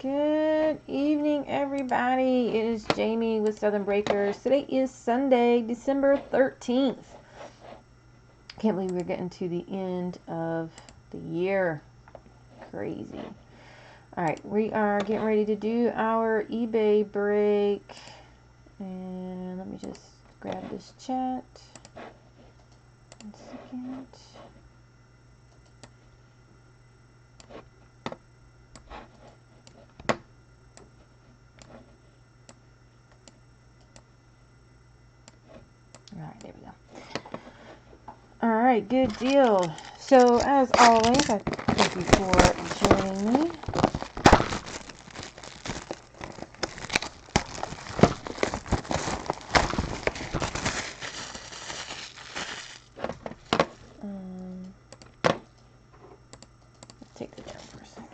Good evening, everybody. It is Jamie with Southern Breakers. Today is Sunday, December 13th. Can't believe we're getting to the end of the year. Crazy. All right, we are getting ready to do our eBay break. And let me just grab this chat. 1 second. All right, there we go. All right, good deal. So, as always, I thank you for joining me. Take it down for a second.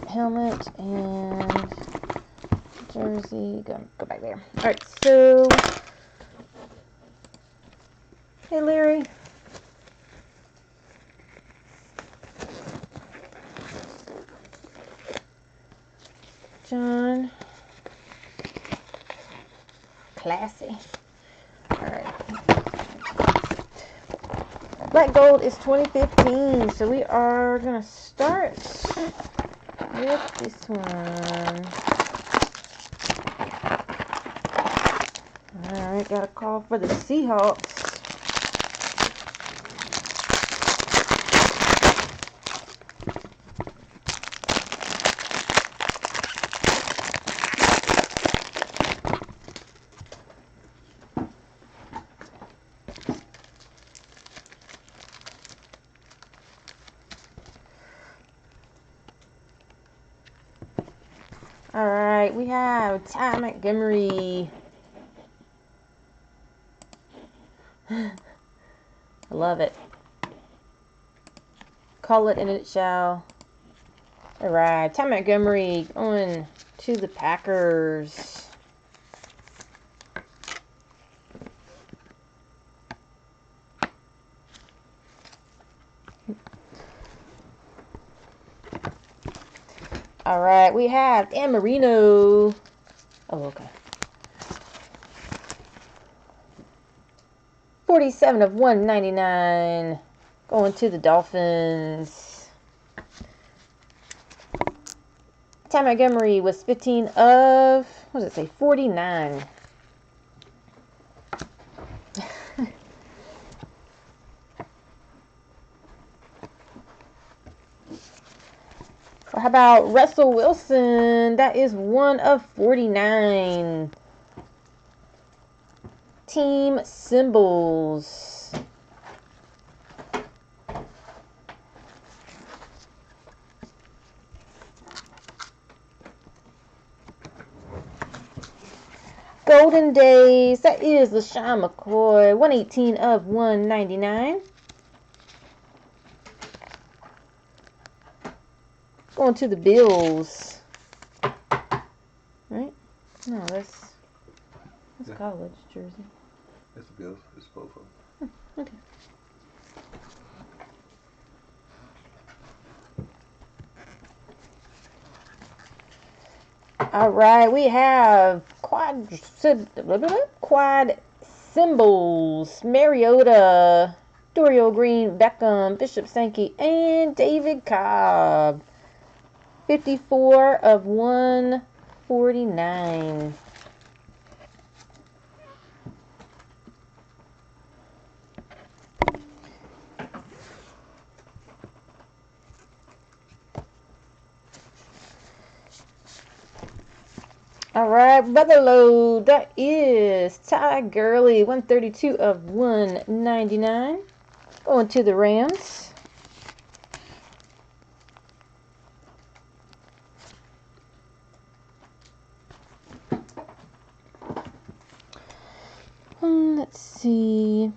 Helmet and jersey. Go back there. All right, so hey, Larry. John. Classy. All right. Black Gold is 2015, so we are gonna start with this one. Alright, got a call for the Seahawks. Alright, we have Ty Montgomery. I love it. Call it and it shall. Alright, Ty Montgomery going to the Packers. Alright, we have Dan Marino. Oh, okay. 47 of 199. Going to the Dolphins. Ty Montgomery was 15 of, what does it say, 49. How about Russell Wilson? That is 1 of 49. Team symbols. Golden Days. That is LaShawn McCoy. 118 of 199. Going to the Bills. Right? No, that's college jersey. That's the Bills. It's both of them. Okay. All right, we have quad symbols. Mariota, Dorial Green, Beckham, Bishop Sankey, and David Cobb. 54 of 149. All right, brother load. That is Ty Gurley, 132 of 199. Going to the Rams. Let's see.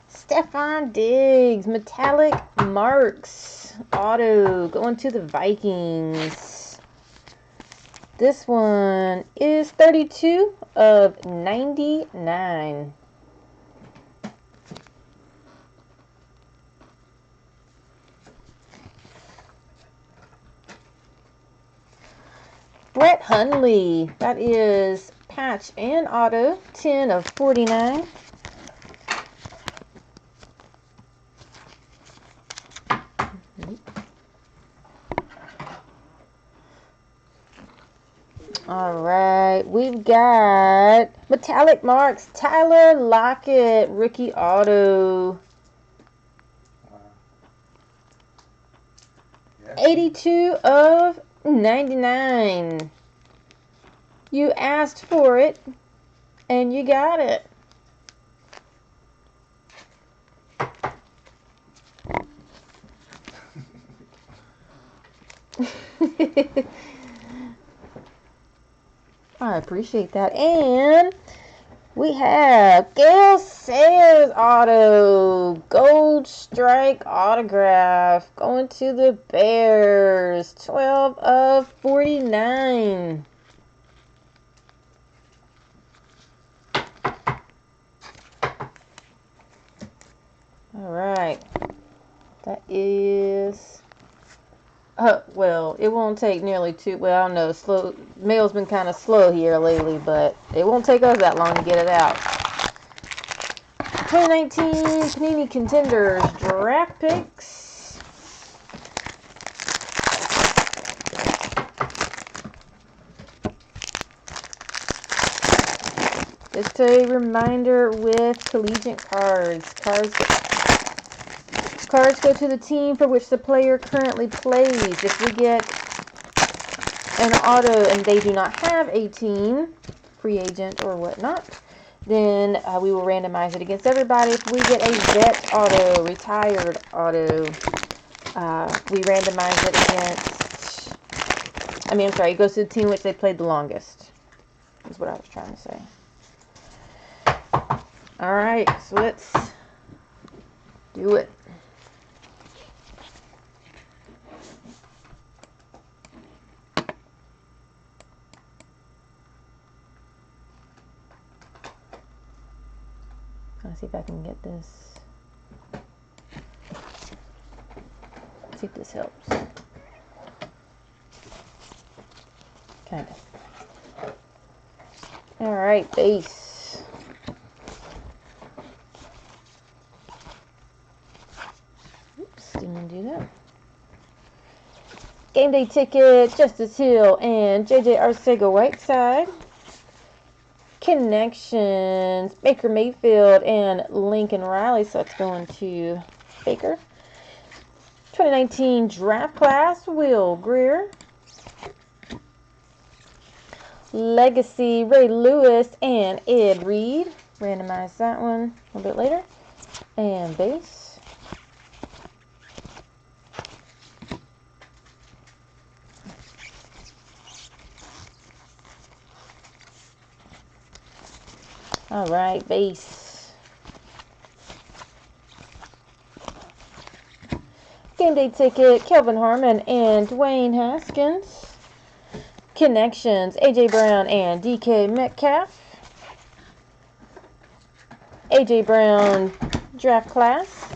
Stefan Diggs, metallic marks, auto, going to the Vikings. This one is 32 of 99. Brett Hundley, that is patch and auto, 10 of 49. All right, we've got metallic marks, Tyler Lockett, rookie auto. 82 of 99. You asked for it, and you got it. I appreciate that. And we have Gale Sayers auto, gold strike autograph, going to the Bears, 12 of 49. All right, that is, well, it won't take nearly well, I don't know, mail's been kind of slow here lately, but it won't take us that long to get it out. 2019 Panini Contenders draft picks. Just a reminder with collegiate cards. Cards go to the team for which the player currently plays. If we get an auto and they do not have a team, free agent or whatnot, then we will randomize it against everybody. If we get a vet auto, retired auto, we randomize it against, it goes to the team which they played the longest, is what I was trying to say. All right, so let's do it. Let's see if I can get this. Let's see if this helps. Kind of. All right, base. Oops, didn't do that. Game day ticket, Justice Hill and JJ Arcega-Whiteside. Connections, Baker Mayfield and Lincoln Riley, so that's going to Baker. 2019 draft class, Will Greer. Legacy, Ray Lewis and Ed Reed. Randomize that one a little bit later. And base. All right, base. Game day ticket, Kelvin Harmon and Dwayne Haskins. Connections, A.J. Brown and DK Metcalf. A.J. Brown draft class.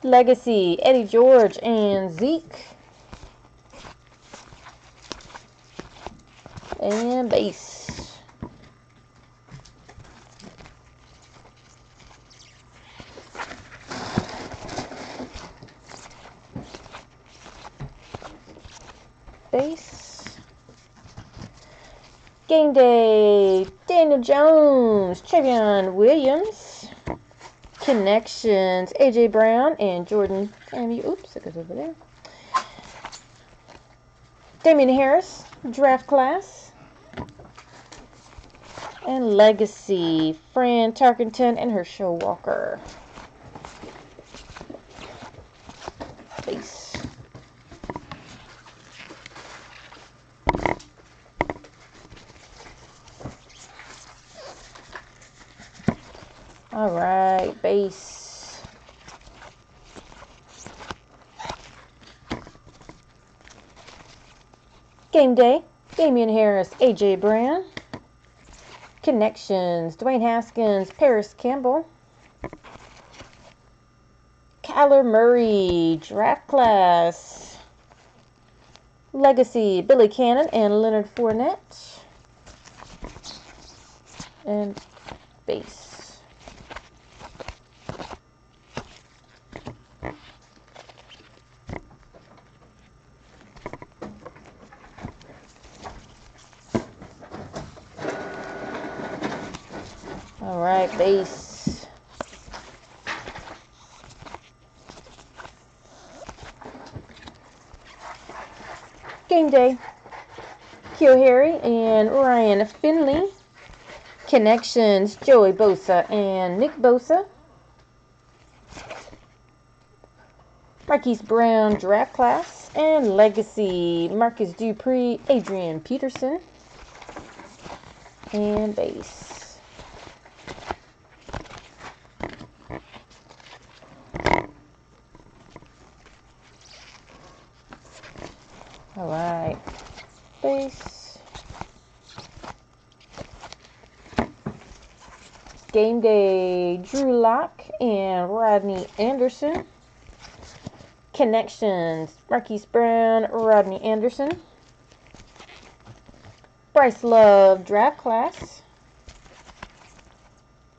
Legacy, Eddie George and Zeke. And base. Base. Game day, Daniel Jones, Trevion Williams. Connections, A.J. Brown and Jordan Camew. Oops, it goes over there. Damian Harris, draft class. And Legacy, Fran Tarkenton and Herschel Walker. Base. All right, base. Game Day, Damian Harris, AJ Brown. Connections, Dwayne Haskins, Paris Campbell. Kyler Murray, draft class. Legacy, Billy Cannon and Leonard Fournette. And base. All right, base. Game Day, Keo Harry and Ryan Finley. Connections, Joey Bosa and Nick Bosa. Marquise Brown, draft class. And legacy, Marcus Dupree, Adrian Peterson. And base. All right, base. Game Day, Drew Lock and Rodney Anderson. Connections, Marquise Brown, Rodney Anderson. Bryce Love, draft class.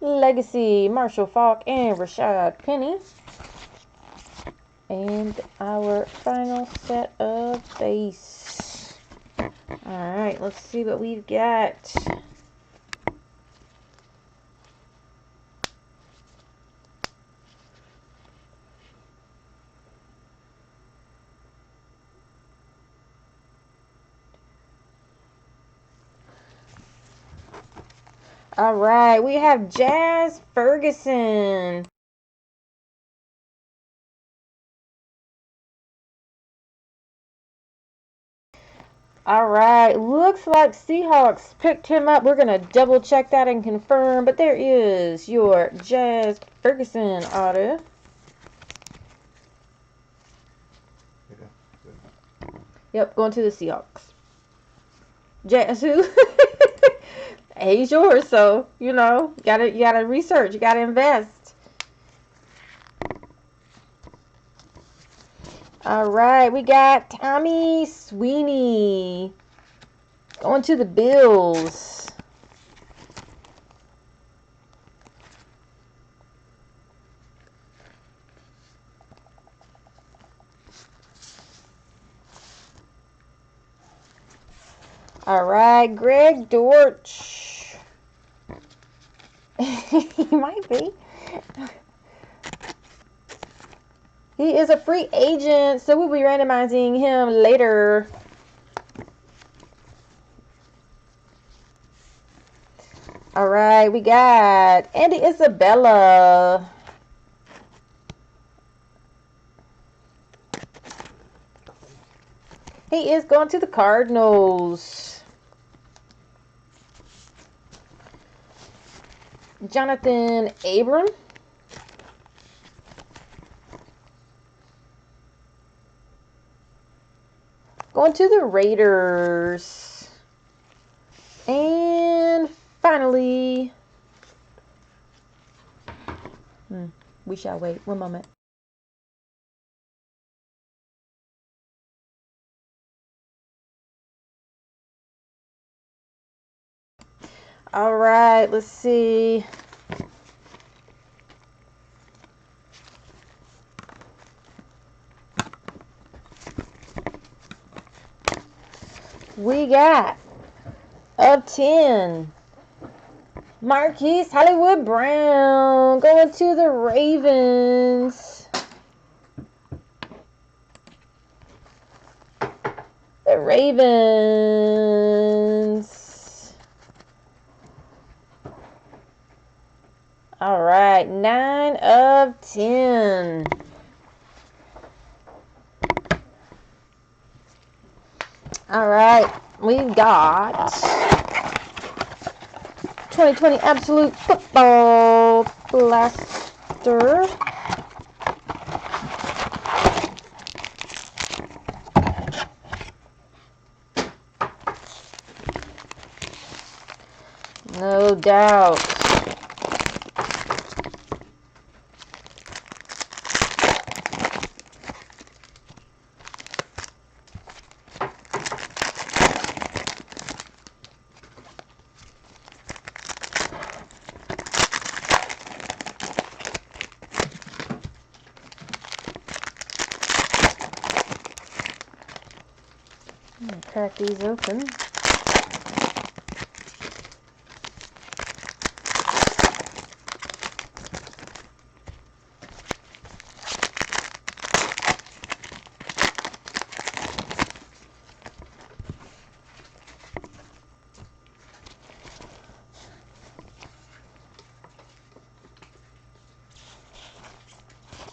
Legacy, Marshall Faulk and Rashad Penny. And our final set of base. Alright, let's see what we've got. Alright, we have Jazz Ferguson. Alright, looks like Seahawks picked him up. We're going to double check that and confirm. But there is your Jazz Ferguson auto. Yep, going to the Seahawks. Jazz who? He's yours, so, you know, you gotta research. You got to invest. All right, we got Tommy Sweeney going to the Bills. All right, Greg Dortch. He might be. He is a free agent, so we'll be randomizing him later. All right, we got Andy Isabella. He is going to the Cardinals. Jonathan Abram. Going to the Raiders. And finally, we shall wait. One moment. All right, let's see. We got of 10. Marquise Hollywood Brown going to the Ravens. The Ravens. All right, 9 of 10. All right, we've got 2020 Absolute Football Blaster. No doubt. Crack these open.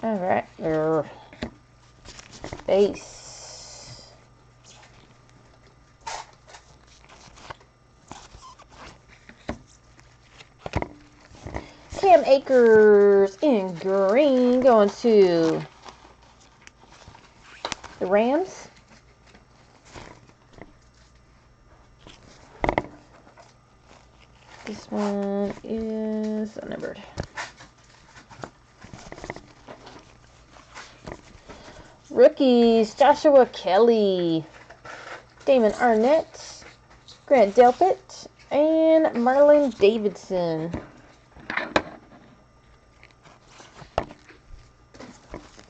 All right, base. Cam Akers in green going to the Rams. This one is unnumbered. Rookies, Joshua Kelly, Damon Arnett, Grant Delpit, and Marlon Davidson.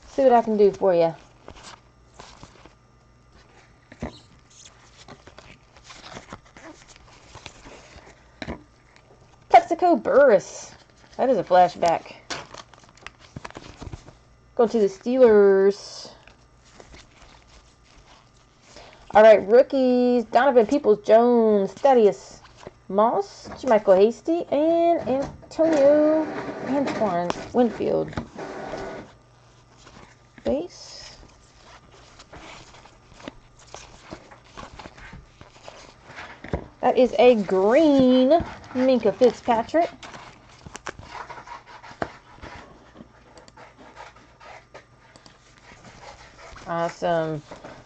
See what I can do for you. Texaco Burris. That is a flashback. Go to the Steelers. All right, rookies. Donovan Peoples-Jones, Thaddeus Moss, Michael Hasty, and Antoine Winfield. Base. That is a green Minka Fitzpatrick. Awesome.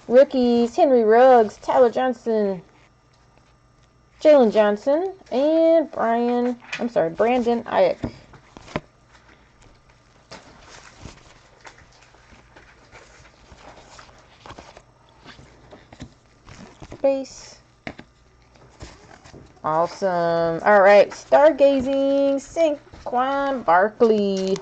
Rookies, Henry Ruggs, Tyler Johnson, Jalen Johnson, and Brandon Ayuk. Base. Awesome. All right, stargazing, Saquon Barkley.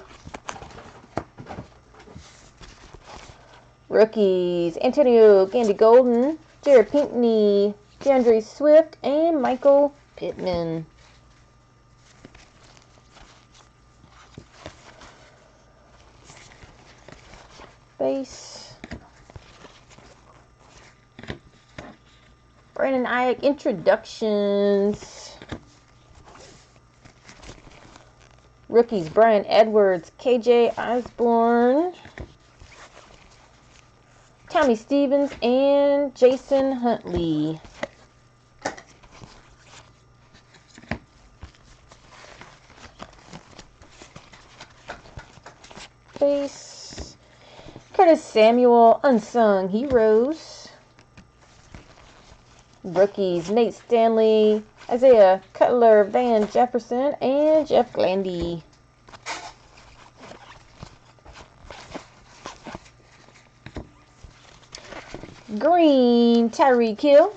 Rookies, Antonio Gandy-Golden, Jared Pinkney, DeAndre Swift, and Michael Pittman. Base. Brandon Ayuk introductions. Rookies, Brian Edwards, KJ Osborne, Tommy Stevens, and Jason Huntley. Base. Curtis Samuel, Unsung Heroes. Rookies, Nate Stanley, Isaiah Cutler, Van Jefferson, and Jeff Glandy. Green, Tyreek Hill.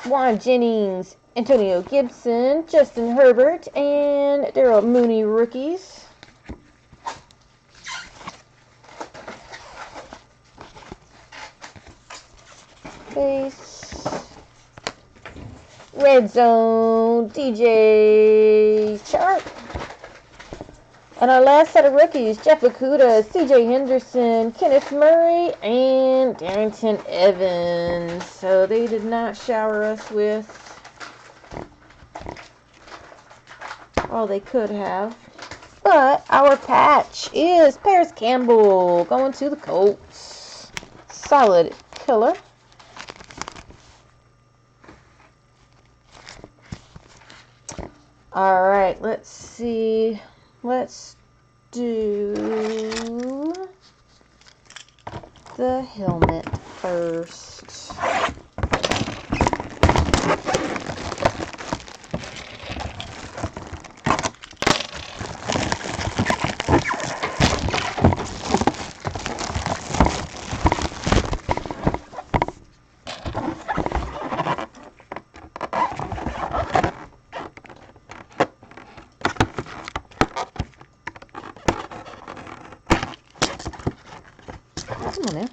Juan Jennings, Antonio Gibson, Justin Herbert, and Darrell Mooney rookies. Base. Red Zone, DJ Chark. And our last set of rookies, Jeff Okudah, CJ Henderson, Kenneth Murray, and Darrington Evans. So they did not shower us with all they could have. But our patch is Paris Campbell going to the Colts. Solid killer. All right, let's see. Let's do the helmet first. Come on now.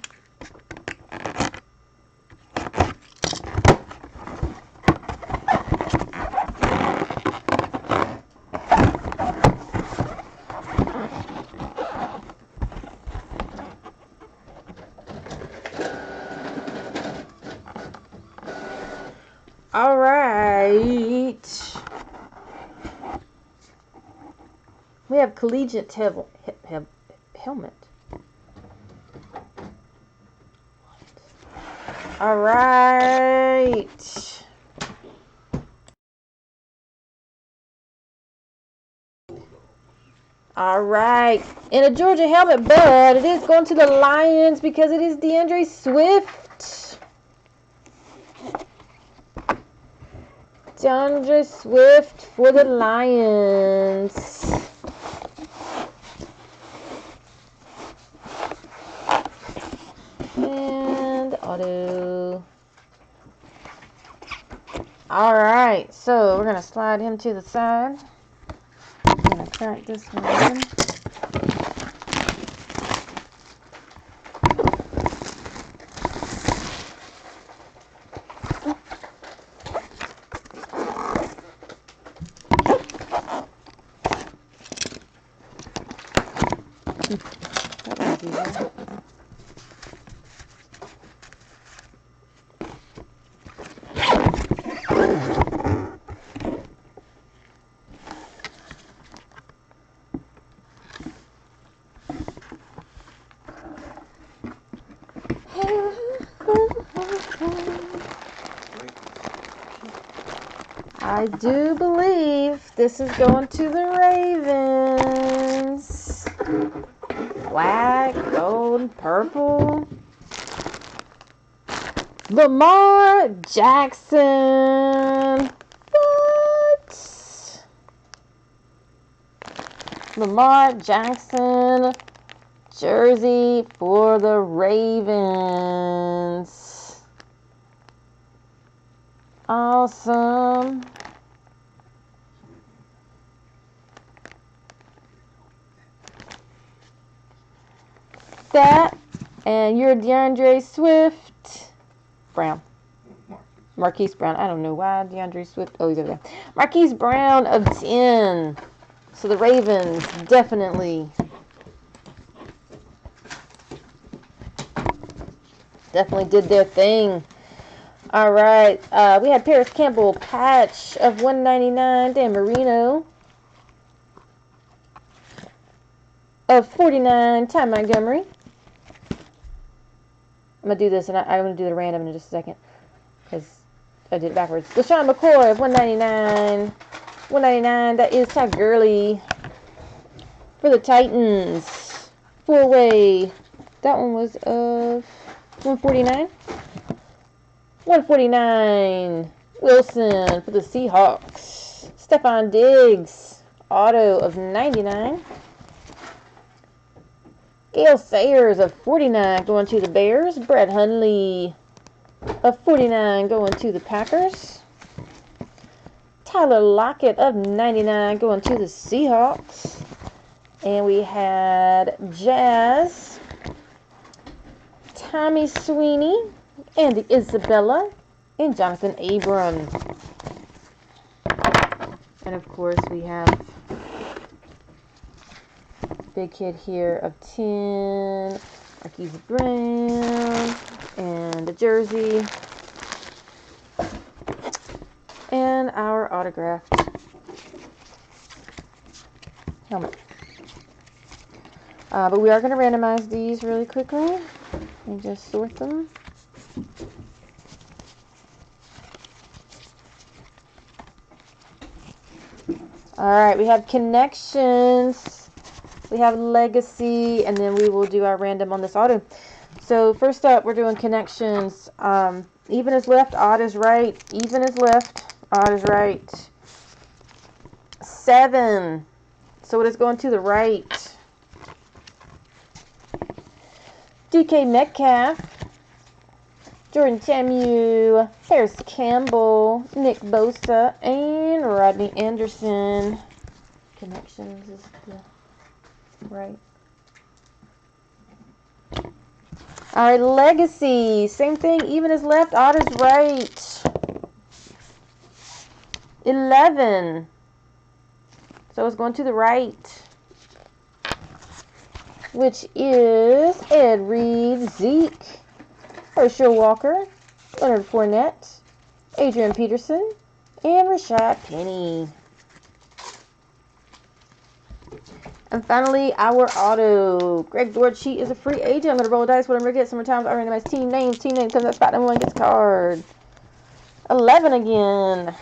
All right. We have collegiate helmet. All right. All right. In a Georgia helmet, but it is going to the Lions because it is DeAndre Swift. DeAndre Swift for the Lions. And auto. All right, so we're going to slide him to the side. I'm going to crack this one open. That was easy. I do believe this is going to the Ravens. Black, gold, purple. Lamar Jackson. What? Lamar Jackson jersey for the Ravens. Awesome. That, and you're DeAndre Swift. Brown. Marquise Brown. I don't know why DeAndre Swift. Oh, he's over there. Marquise Brown of 10. So the Ravens definitely did their thing. All right. We had Paris Campbell patch of 199. Dan Marino of 49. Ty Montgomery. I'm going to do this, and I'm going to do the random in just a second, because I did it backwards. LaShawn McCoy of 199. 199, that is Todd Gurley for the Titans. Four-way. That one was of 149. 149. Wilson for the Seahawks. Stephon Diggs. Auto of 99. Gale Sayers of 49 going to the Bears. Brett Hundley of 49 going to the Packers. Tyler Lockett of 99 going to the Seahawks. And we had Jazz, Tommy Sweeney, Andy Isabella, and Jonathan Abram. And of course we have big kid here of 10, Marquise Brown, and the jersey, and our autographed helmet. But we are going to randomize these really quickly and just sort them. All right, we have connections, we have legacy, and then we will do our random on this auto. So first up, we're doing connections. Even is left, odd is right. Even is left, odd is right. 7. So it is going to the right. DK Metcalf, Jordan Tamu, Harris Campbell, Nick Bosa, and Rodney Anderson. Connections is the right. All right, legacy. Same thing. Even is left, odd is right. 11. So it's going to the right, which is Ed Reed, Zeke, Herschel Walker, Leonard Fournette, Adrian Peterson, and Rashad Penny. And finally, our auto. Greg Dortch, he is a free agent. I'm going to roll dice. Whatever I get. Sometimes I randomize team names. Team name comes up spot number 1 gets card. 11 again.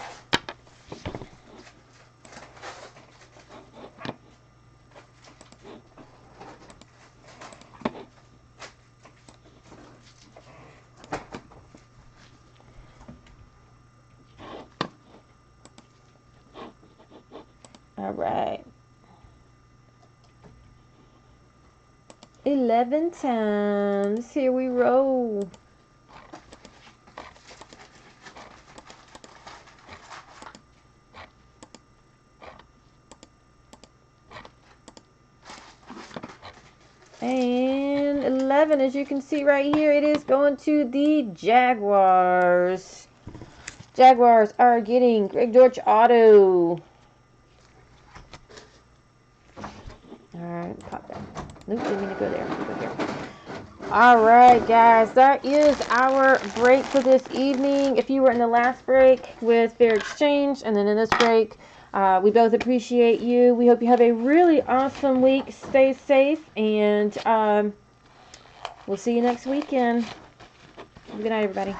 All right. 11 times. Here we roll. And 11, as you can see right here, it is going to the Jaguars. Jaguars are getting Greg Dortch auto. Alright, pop that. Nope, didn't mean to go there. Go here. Alright, guys, that is our break for this evening. If you were in the last break with Fair Exchange and then in this break, we both appreciate you. We hope you have a really awesome week. Stay safe, and we'll see you next weekend. Good night, everybody.